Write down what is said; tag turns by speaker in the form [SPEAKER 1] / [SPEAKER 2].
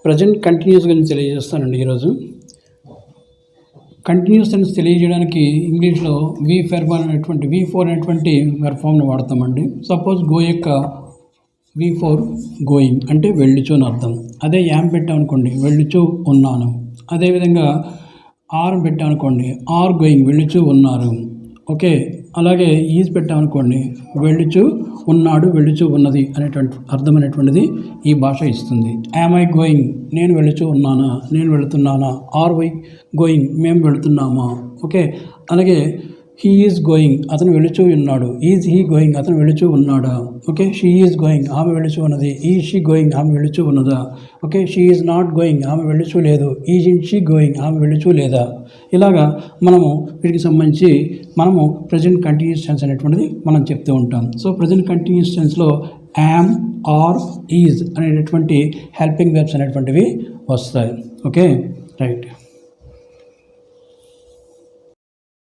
[SPEAKER 1] Present continuous గురించి తెలియజేస్తానండి ఈరోజు. Continuous tense తెలియజేయడానికి ఇంగ్లీష్లో V4 అనేటువంటి వెర్బ్ ఫామ్ని వాడతామండి. సపోజ్ గో యొక్క V4 గోయింగ్ అంటే వెళ్ళుచు అని అర్థం. అదే యామ్ పెట్టామనుకోండి వెళ్ళుచు ఉన్నాను. అదేవిధంగా ఆర్ పెట్టామనుకోండి ఆర్ గోయింగ్ వెళ్ళుచు ఉన్నారు. ఓకే, అలాగే ఈజ్ పెట్టామనుకోండి వెళ్ళుచు ఉన్నాడు, వెళ్ళుచు ఉన్నది అనేటువంటి అర్థమైనటువంటిది ఈ భాష ఇస్తుంది. యామ్ ఐ గోయింగ్ నేను వెళ్ళుచు ఉన్నానా, నేను వెళుతున్నానా. ఆర్ వై గోయింగ్ మేము వెళుతున్నామా. ఓకే, అలాగే హీ ఈజ్ గోయింగ్ అతను వెళుచూ ఉన్నాడు. ఈజ్ హీ గోయింగ్ అతను వెళుచూ ఉన్నాడా. ఓకే, షీ ఈజ్ గోయింగ్ ఆమె వెళుచూ ఉన్నది. ఈజ్ షీ గోయింగ్ ఆమె వెళుచూ ఉన్నదా. Okay, she is not going ఆమె వెళుచూ లేదు. ఈజ్ ఇన్ షీ గోయింగ్ ఆమె వెళుచూ లేదా. ఇలాగా మనము వీటికి సంబంధించి మనము ప్రజెంట్ కంటిన్యూస్ టెన్స్ అనేటువంటిది మనం చెప్తూ ఉంటాం. సో ప్రజెంట్ కంటిన్యూస్ టెన్స్లో యామ్, ఆర్, ఈజ్ అనేటటువంటి హెల్పింగ్ వెర్బ్స్ అనేటువంటివి వస్తాయి. Okay, right.